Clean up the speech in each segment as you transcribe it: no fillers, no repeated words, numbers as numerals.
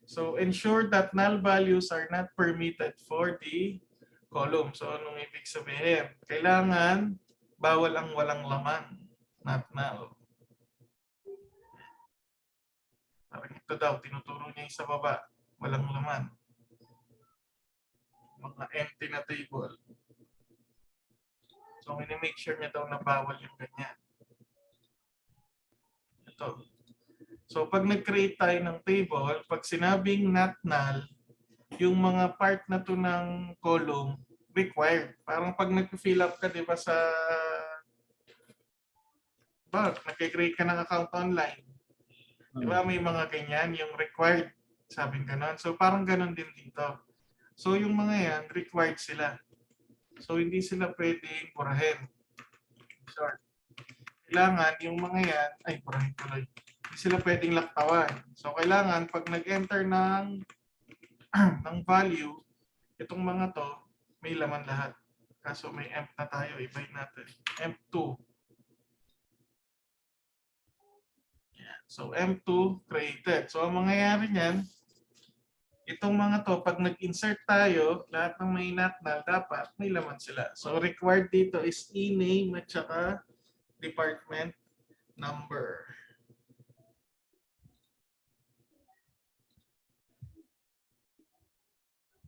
So ensure that null values are not permitted for the column. So anong ibig sabihin? Kailangan bawal ang walang laman, not null. Parang ito daw, tinuturo niya yung sa baba, walang laman. Mga empty na table. So make sure niya daw na bawal yung ganyan. Ito. So pag nag-create tayo ng table, pag sinabing not null, yung mga part na to ng column required. Parang pag nag-fill up ka, di ba, nag-create ka ng account online. Di ba, may mga ganyan, yung required, sabing ganon. So parang ganon din dito. So yung mga yan, required sila. So hindi sila pwedeng burahin. Short. Kailangan yung mga yan, ay burahin tuloy. Hindi sila pwedeng laktawan. So kailangan pag nag-enter ng ng value, itong mga to, may laman lahat. Kaso may emp na tayo, i-bind natin. emp2. Yan. So emp2 created. So ang mangyayari niyan, itong mga to, pag nag-insert tayo, lahat ng may not null, dapat may laman sila. So required dito is e-name at saka department number.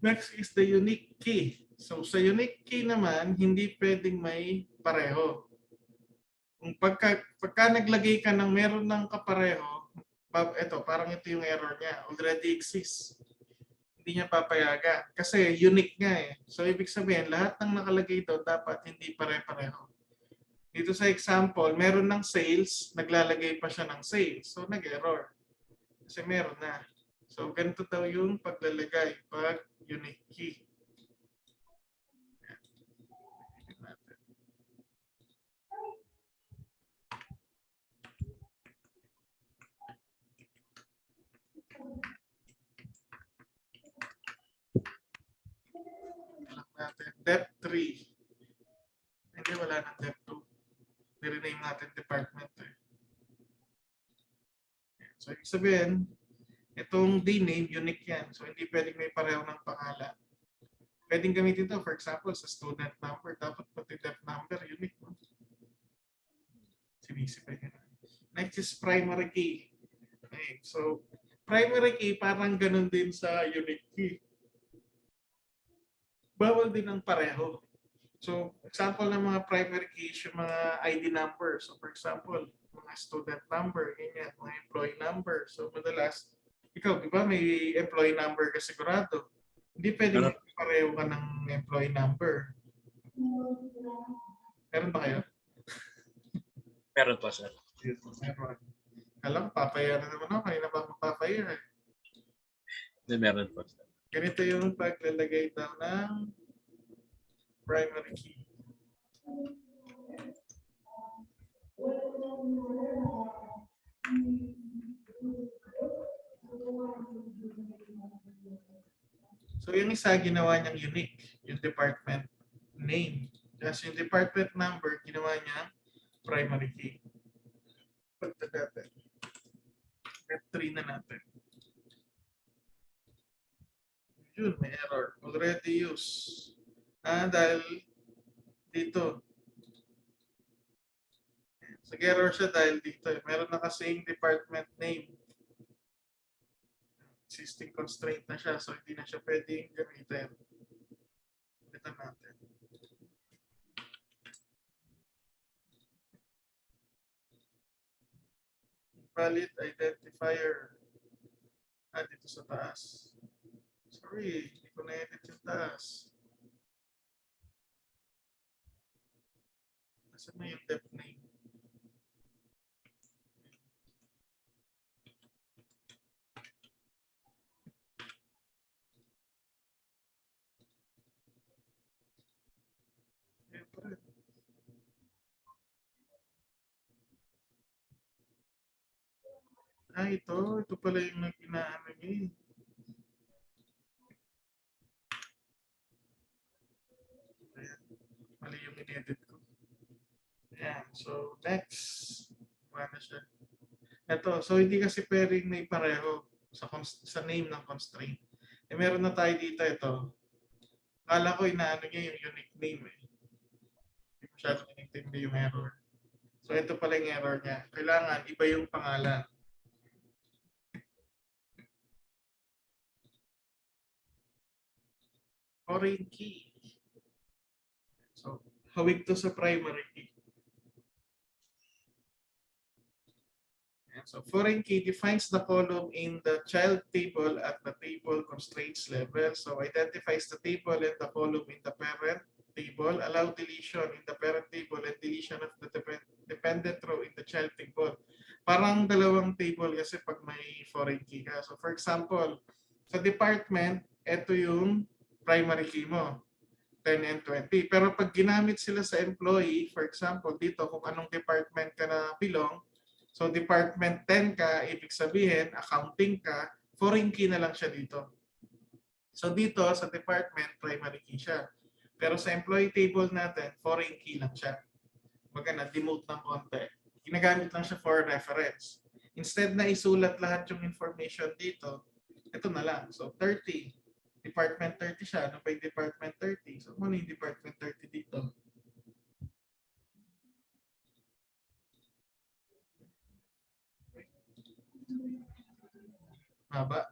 Next is the unique key. So sa unique key naman, hindi pwedeng may pareho. Kung pagka naglagay ka ng meron ng kapareho, parang ito yung error niya, already exists. Hindi niya papayagan kasi unique nga eh. So ibig sabihin, lahat ng nakalagay ito dapat hindi pare-pareho. Dito sa example, meron ng sales, naglalagay pa siya ng sales. So nag-error. Kasi meron na. So ganito daw yung paglalagay pag unique key. Natin depth 3. Hindi, wala ng depth 2. I-rename natin department. So ibig sabihin, itong D-name, unique yan. So hindi pwedeng may pareho ng pangalan. Pwedeng gamitin ito, for example, sa student number. Dapat pati depth number, unique. No? Sinisipay ka na. Next is primary key. Okay, so primary key parang ganun din sa unique key. Bawal din ang pareho. So, example ng mga primary keys, yung mga ID number. So, for example, mga student number, ganyan, mga employee number. So, madalas, ikaw, di ba, may employee number ka sigurado. Hindi pwedeng pareho ka ng employee number. Meron ba kayo? Meron po, sir. Meron. Alam, papaya na naman ako. Kanina pa akong papaya. Meron po, sir. Ganito yung paglalagay daw ng primary key. So yung isa, ginawa niyang unique, yung department name. Kasi yung department number, ginawa niya primary key. Pagtag natin. Step 3 na natin. Yun, may error. Already used. Dahil dito. Nag-error siya dahil dito. Meron na kasing department name. Existing constraint na siya. So, hindi na siya pwedeng gamitin. Ulitan natin. Valid identifier. Dito sa taas. Sorry, hindi ko na-edit yung taas. Nasaan na yung depth name? Ito pala yung inaano niya. Mali yung in-edit ko. Ayan. So, next. Wala na siya. Ito. So, hindi kasi pwedeng may pareho. sa name ng constraint. Eh, meron na tayo dito ito. Akala ko inaano niya yung unique name eh. Hindi masyadong inintindi yung error. So ito pala yung error niya. Kailangan iba yung pangalan. Foreign key. So hawig to sa primary key. So foreign key defines the column in the child table at the table constraints level. So identifies the table and the column in the parent table, allow deletion in the parent table and deletion of the dependent row in the child table. Parang dalawang table kasi pag may foreign key ka. So for example, sa department, ito yung primary key mo, 10 and 20. Pero pag ginamit sila sa employee, for example, dito kung anong department ka na belong, so department 10 ka, ibig sabihin, accounting ka, foreign key na lang siya dito. So dito sa department, primary key siya. Pero sa employee table natin, foreign key lang siya. Baga na-demote ng konti. Ginagamit lang siya for reference. Instead na isulat lahat yung information dito, ito na lang. So 30. Department 30 siya. Ano pa yung department 30? So ano yung department 30 dito? Haba.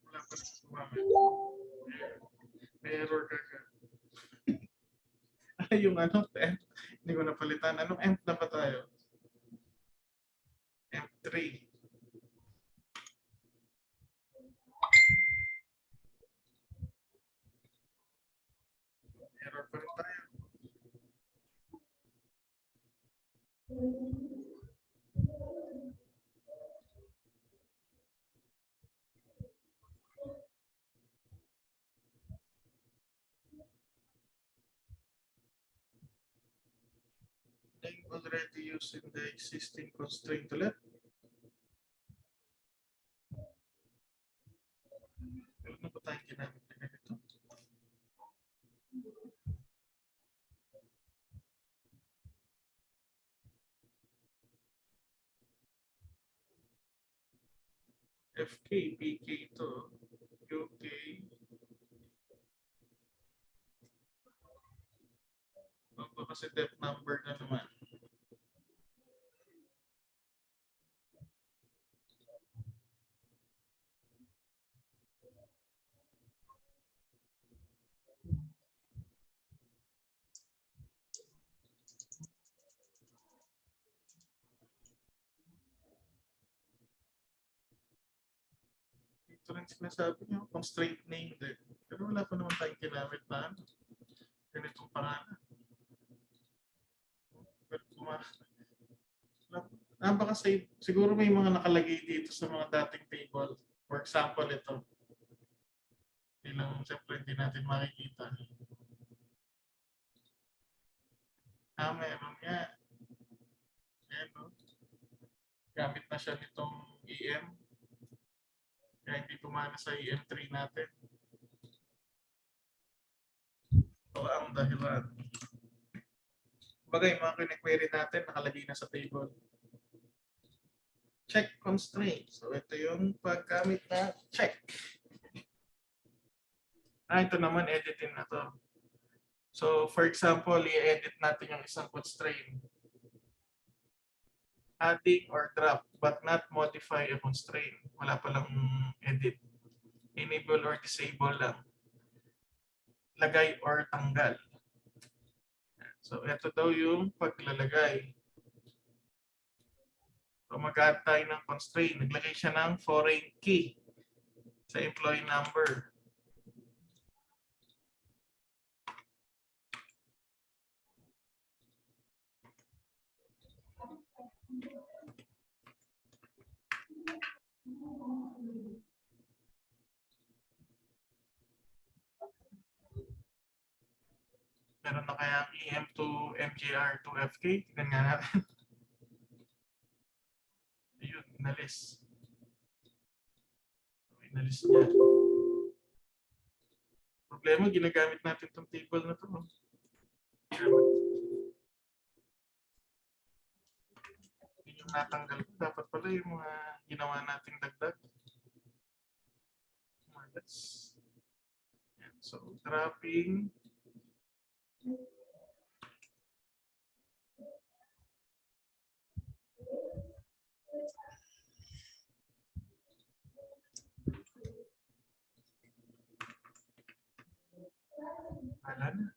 Wala pa rin sumama. May error ka. Yung ano, temp. Hindi ko napalitan. Anong emp na ba tayo? M3. Error pa rin tayo. Name already used in the existing constraint ulit. Meron na ba tayong ginamit na ganito? FK, PK ito. UK. Ito kasi depth number na naman. Ito rin sinasabi niyo, constraint name din. Pero wala pa naman tayong ginamit na ano. Ganitong pangalan. Pero baka siguro may mga nakalagay dito sa mga dating table. For example, ito. Ilang, siyempre, hindi natin makikita. Meron nga. Ayan, no? Gamit na siya nitong EM. Kaya hindi tumana sa EM3 natin. Ito ang dahilan. Bagay, mga kine-query natin, nakalagay na sa table. Check constraint. So, ito yung paggamit na check. Ito naman, editin na to. So, for example, i-edit natin yung isang constraint. Adding or drop, but not modify a constraint. Wala palang edit. Enable or disable lang. Lagay or tanggal. So, ito daw yung paglalagay. So, mag-add tayo ng constraint. Naglagay siya ng foreign key sa employee number. Meron na kaya EM to MJR to FK? Tignan nga natin. Ayun, inalis. Inalis niya. Problema, ginagamit natin itong table na ito. Yun yung natanggal ko. Dapat pala yung mga ginawa nating dagdag. So, dropping. Wala na.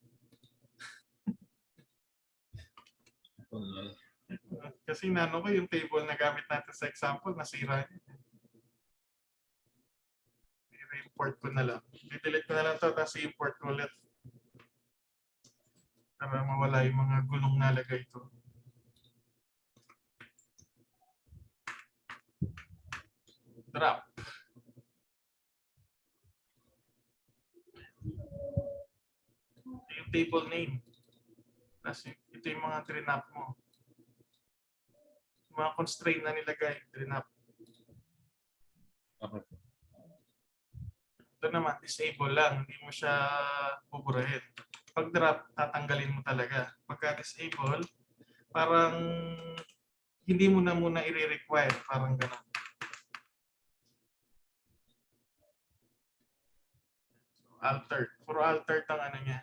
Kasi nano ko yung table na gamit natin sa example, nasira niya. I-import ko na lang. I-delete ko na lang ito, tapos i-import ko ulit. Para mawala yung mga gulong nalagay ito. Drop. Ito yung table name. Tapos ito yung mga drenap mo. Yung mga constraint na nilagay, drenap. Okay. Ito naman, disable lang. Hindi mo siya buburahin. Pag drop, tatanggalin mo talaga. Pagka disable, parang hindi mo na muna i-require. Parang gano'n. Altered. Puro altered ang ano niya.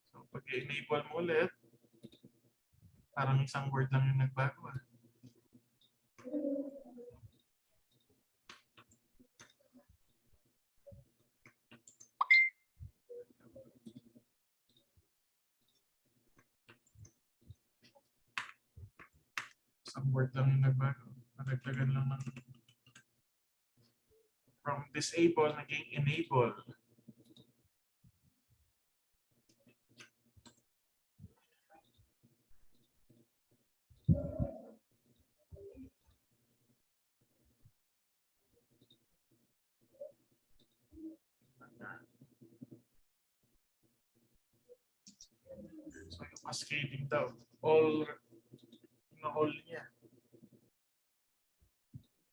So, pag i-enable mo ulit, parang isang word lang yung nagbago. Isang word lang yung nagbago. Nadagdagan lang ng from disable, naging enable. So, yung cascading daw. All niya.